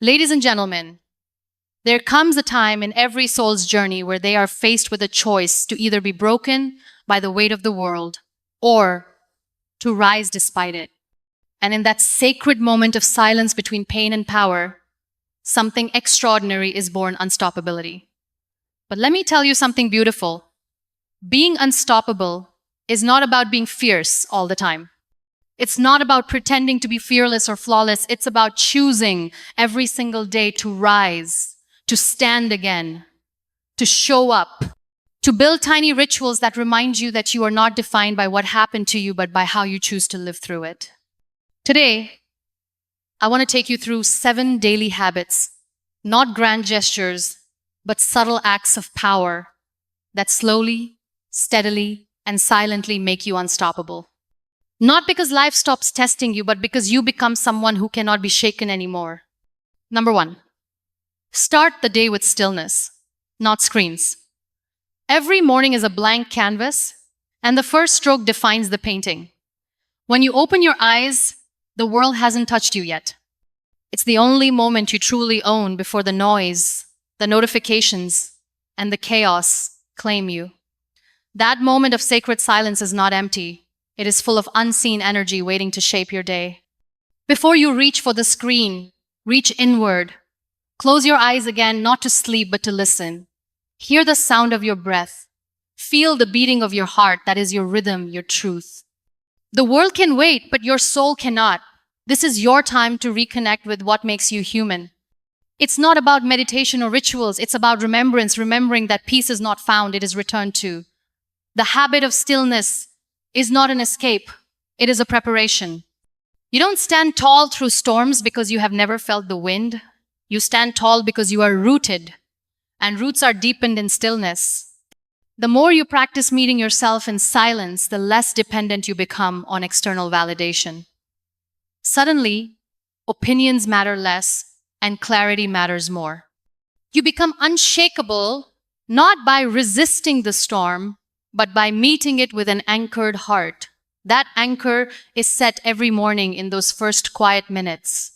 Ladies and gentlemen, there comes a time in every soul's journey where they are faced with a choice to either be broken by the weight of the world or to rise despite it. And in that sacred moment of silence between pain and power, something extraordinary is born: unstoppability. But let me tell you something beautiful. Being unstoppable is not about being fierce all the time. It's not about pretending to be fearless or flawless. It's about choosing every single day to rise, to stand again, to show up, to build tiny rituals that remind you that you are not defined by what happened to you, but by how you choose to live through it. Today, I want to take you through 7 daily habits, not grand gestures, but subtle acts of power that slowly, steadily, and silently make you unstoppable. Not because life stops testing you, but because you become someone who cannot be shaken anymore. Number 1, start the day with stillness, not screens. Every morning is a blank canvas, and the first stroke defines the painting. When you open your eyes, the world hasn't touched you yet. It's the only moment you truly own before the noise, the notifications, and the chaos claim you. That moment of sacred silence is not empty. It is full of unseen energy waiting to shape your day. Before you reach for the screen, reach inward. Close your eyes again, not to sleep, but to listen. Hear the sound of your breath. Feel the beating of your heart. That is your rhythm, your truth. The world can wait, but your soul cannot. This is your time to reconnect with what makes you human. It's not about meditation or rituals. It's about remembrance, remembering that peace is not found, it is returned to. The habit of stillness is not an escape, it is a preparation. You don't stand tall through storms because you have never felt the wind. You stand tall because you are rooted, and roots are deepened in stillness. The more you practice meeting yourself in silence, the less dependent you become on external validation. Suddenly, opinions matter less and clarity matters more. You become unshakable not by resisting the storm, but by meeting it with an anchored heart. That anchor is set every morning in those first quiet minutes.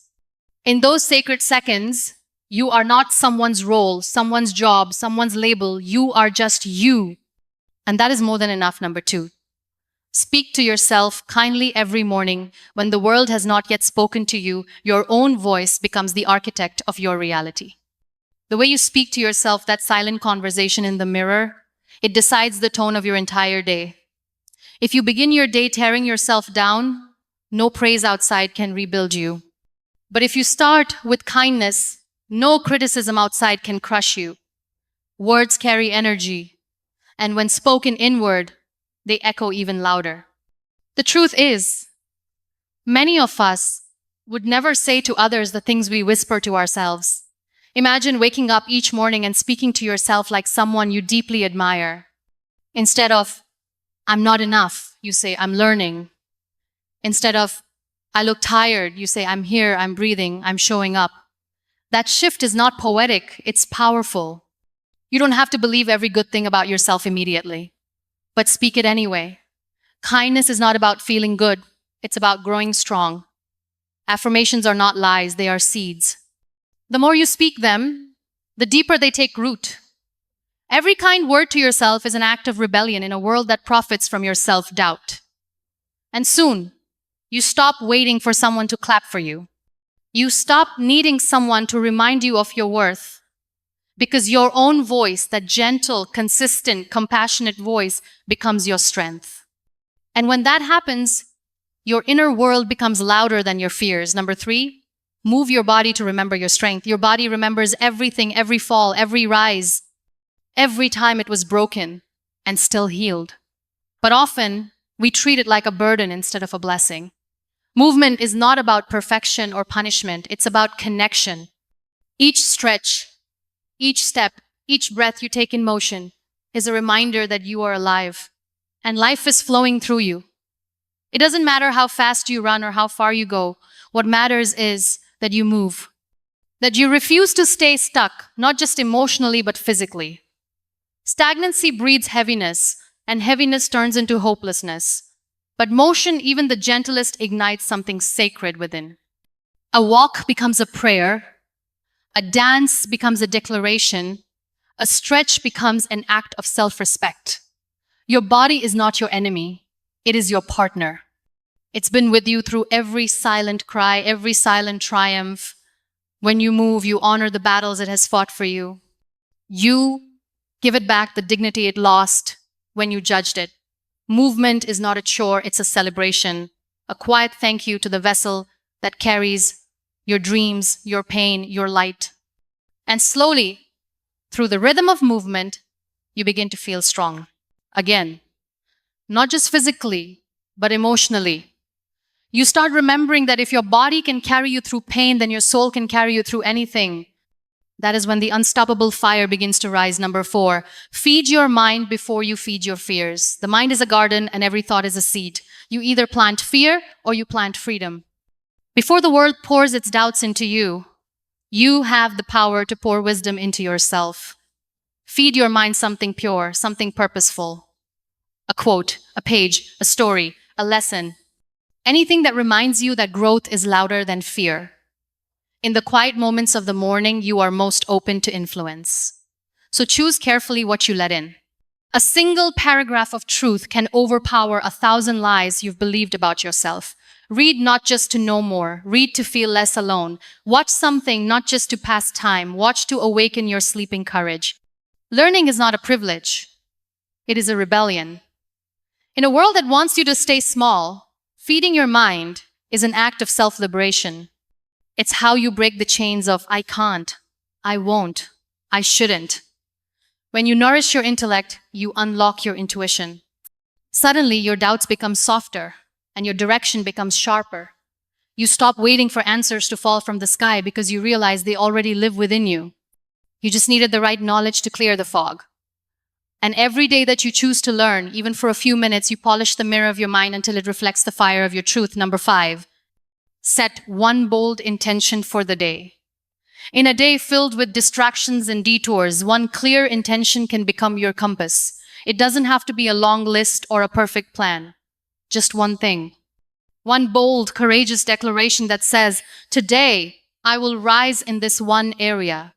In those sacred seconds, you are not someone's role, someone's job, someone's label. You are just you. And that is more than enough. Number 2. Speak to yourself kindly every morning. When the world has not yet spoken to you, your own voice becomes the architect of your reality. The way you speak to yourself, that silent conversation in the mirror, it decides the tone of your entire day. If you begin your day tearing yourself down, no praise outside can rebuild you. But if you start with kindness, no criticism outside can crush you. Words carry energy, and when spoken inward, they echo even louder. The truth is, many of us would never say to others the things we whisper to ourselves. Imagine waking up each morning and speaking to yourself like someone you deeply admire. Instead of, "I'm not enough," you say, "I'm learning." Instead of, "I look tired," you say, "I'm here, I'm breathing, I'm showing up." That shift is not poetic, it's powerful. You don't have to believe every good thing about yourself immediately, but speak it anyway. Kindness is not about feeling good, it's about growing strong. Affirmations are not lies, they are seeds. The more you speak them, the deeper they take root. Every kind word to yourself is an act of rebellion in a world that profits from your self-doubt. And soon, you stop waiting for someone to clap for you. You stop needing someone to remind you of your worth, because your own voice, that gentle, consistent, compassionate voice, becomes your strength. And when that happens, your inner world becomes louder than your fears. Number 3, move your body to remember your strength. Your body remembers everything, every fall, every rise, every time it was broken and still healed. But often, we treat it like a burden instead of a blessing. Movement is not about perfection or punishment. It's about connection. Each stretch, each step, each breath you take in motion is a reminder that you are alive and life is flowing through you. It doesn't matter how fast you run or how far you go. What matters is that you move, that you refuse to stay stuck, not just emotionally, but physically. Stagnancy breeds heaviness, and heaviness turns into hopelessness. But motion, even the gentlest, ignites something sacred within. A walk becomes a prayer, A dance becomes a declaration. A stretch becomes an act of self-respect. Your body is not your enemy. It is your partner. It's been with you through every silent cry, every silent triumph. When you move, you honor the battles it has fought for you. You give it back the dignity it lost when you judged it. Movement is not a chore, it's a celebration. A quiet thank you to the vessel that carries your dreams, your pain, your light. And slowly, through the rhythm of movement, you begin to feel strong. Again, not just physically, but emotionally. You start remembering that if your body can carry you through pain, then your soul can carry you through anything. That is when the unstoppable fire begins to rise. Number 4, feed your mind before you feed your fears. The mind is a garden and every thought is a seed. You either plant fear or you plant freedom. Before the world pours its doubts into you, you have the power to pour wisdom into yourself. Feed your mind something pure, something purposeful. A quote, a page, a story, a lesson. Anything that reminds you that growth is louder than fear. In the quiet moments of the morning, you are most open to influence. So choose carefully what you let in. A single paragraph of truth can overpower 1,000 lies you've believed about yourself. Read not just to know more, read to feel less alone. Watch something not just to pass time, watch to awaken your sleeping courage. Learning is not a privilege. It is a rebellion. In a world that wants you to stay small, feeding your mind is an act of self-liberation. It's how you break the chains of I can't, I won't, I shouldn't. When you nourish your intellect, you unlock your intuition. Suddenly, your doubts become softer and your direction becomes sharper. You stop waiting for answers to fall from the sky because you realize they already live within you. You just needed the right knowledge to clear the fog. And every day that you choose to learn, even for a few minutes, you polish the mirror of your mind until it reflects the fire of your truth. Number 5, set one bold intention for the day. In a day filled with distractions and detours, one clear intention can become your compass. It doesn't have to be a long list or a perfect plan. Just one thing. One bold, courageous declaration that says, today I will rise in this one area.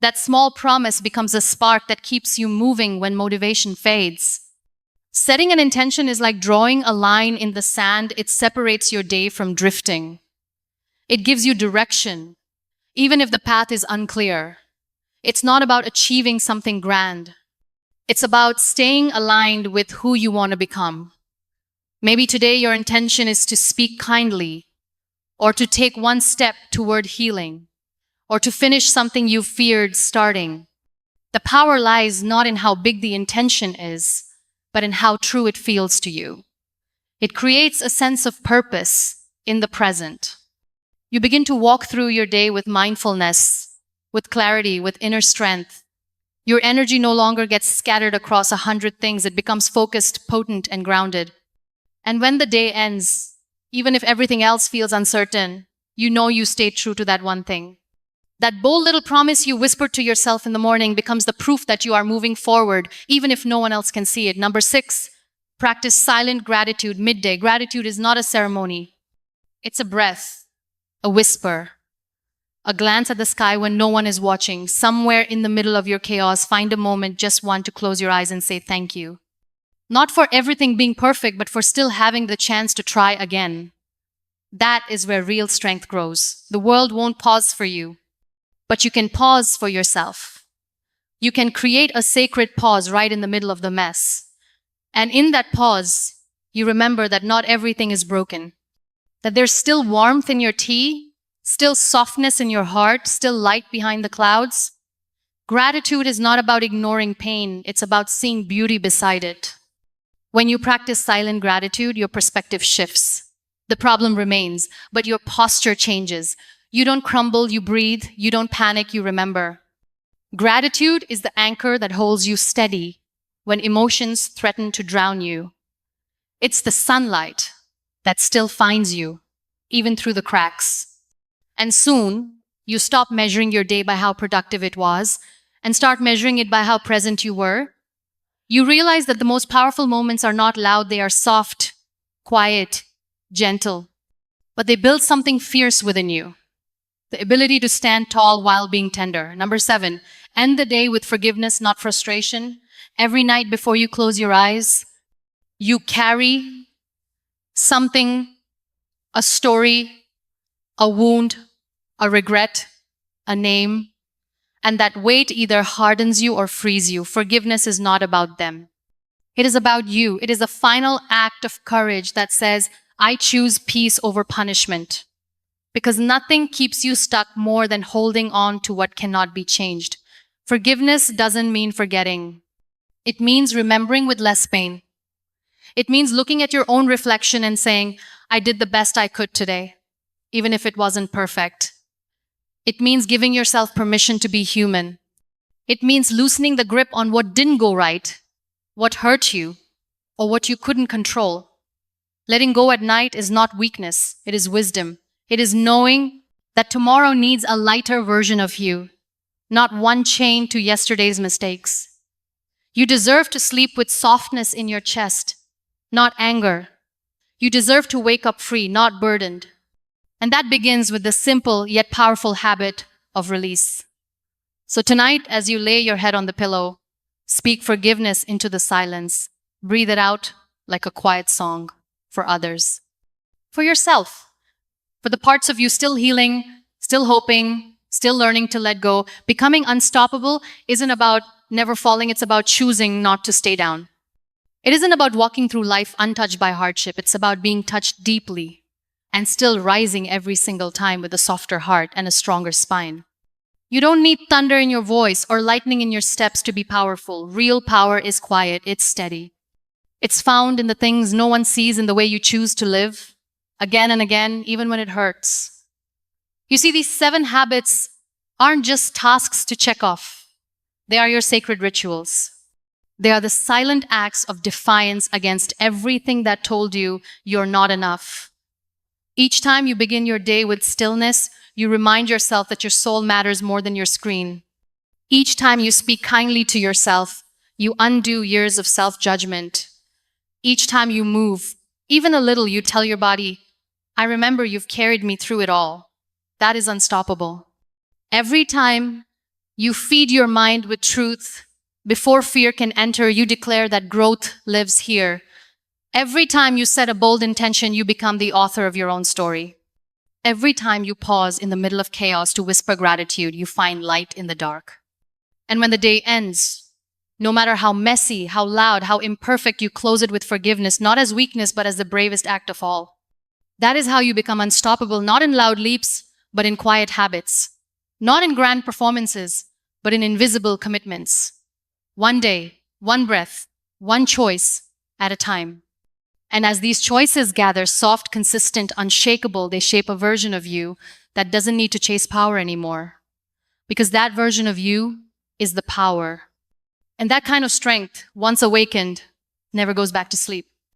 That small promise becomes a spark that keeps you moving when motivation fades. Setting an intention is like drawing a line in the sand. It separates your day from drifting. It gives you direction, even if the path is unclear. It's not about achieving something grand. It's about staying aligned with who you want to become. Maybe today your intention is to speak kindly, or to take one step toward healing, or to finish something you feared starting. The power lies not in how big the intention is, but in how true it feels to you. It creates a sense of purpose in the present. You begin to walk through your day with mindfulness, with clarity, with inner strength. Your energy no longer gets scattered across 100 things. It becomes focused, potent, and grounded. And when the day ends, even if everything else feels uncertain, you know you stayed true to that one thing. That bold little promise you whispered to yourself in the morning becomes the proof that you are moving forward, even if no one else can see it. Number 6, practice silent gratitude. Midday. Gratitude is not a ceremony. It's a breath, a whisper, a glance at the sky when no one is watching. Somewhere in the middle of your chaos, find a moment, just one, to close your eyes and say thank you. Not for everything being perfect, but for still having the chance to try again. That is where real strength grows. The world won't pause for you, but you can pause for yourself. You can create a sacred pause right in the middle of the mess. And in that pause, you remember that not everything is broken. That there's still warmth in your tea, still softness in your heart, still light behind the clouds. Gratitude is not about ignoring pain, it's about seeing beauty beside it. When you practice silent gratitude, your perspective shifts. The problem remains, but your posture changes. You don't crumble, you breathe. You don't panic, you remember. Gratitude is the anchor that holds you steady when emotions threaten to drown you. It's the sunlight that still finds you, even through the cracks. And soon, you stop measuring your day by how productive it was and start measuring it by how present you were. You realize that the most powerful moments are not loud, they are soft, quiet, gentle, but they build something fierce within you. The ability to stand tall while being tender. Number 7, end the day with forgiveness, not frustration. Every night before you close your eyes, you carry something, a story, a wound, a regret, a name, and that weight either hardens you or frees you. Forgiveness is not about them. It is about you. It is a final act of courage that says, I choose peace over punishment. Because nothing keeps you stuck more than holding on to what cannot be changed. Forgiveness doesn't mean forgetting. It means remembering with less pain. It means looking at your own reflection and saying, I did the best I could today, even if it wasn't perfect. It means giving yourself permission to be human. It means loosening the grip on what didn't go right, what hurt you, or what you couldn't control. Letting go at night is not weakness, it is wisdom. It is knowing that tomorrow needs a lighter version of you, not one chain to yesterday's mistakes. You deserve to sleep with softness in your chest, not anger. You deserve to wake up free, not burdened. And that begins with the simple yet powerful habit of release. So tonight, as you lay your head on the pillow, speak forgiveness into the silence. Breathe it out like a quiet song for others. For yourself. For the parts of you still healing, still hoping, still learning to let go. Becoming unstoppable isn't about never falling, it's about choosing not to stay down. It isn't about walking through life untouched by hardship, it's about being touched deeply and still rising every single time with a softer heart and a stronger spine. You don't need thunder in your voice or lightning in your steps to be powerful. Real power is quiet, it's steady. It's found in the things no one sees in the way you choose to live, again and again, even when it hurts. You see, these 7 habits aren't just tasks to check off. They are your sacred rituals. They are the silent acts of defiance against everything that told you you're not enough. Each time you begin your day with stillness, you remind yourself that your soul matters more than your screen. Each time you speak kindly to yourself, you undo years of self-judgment. Each time you move, even a little, you tell your body, I remember you've carried me through it all. That is unstoppable. Every time you feed your mind with truth, before fear can enter, you declare that growth lives here. Every time you set a bold intention, you become the author of your own story. Every time you pause in the middle of chaos to whisper gratitude, you find light in the dark. And when the day ends, no matter how messy, how loud, how imperfect, you close it with forgiveness, not as weakness, but as the bravest act of all. That is how you become unstoppable, not in loud leaps, but in quiet habits. Not in grand performances, but in invisible commitments. One day, one breath, one choice at a time. And as these choices gather, soft, consistent, unshakable, they shape a version of you that doesn't need to chase power anymore. Because that version of you is the power. And that kind of strength, once awakened, never goes back to sleep.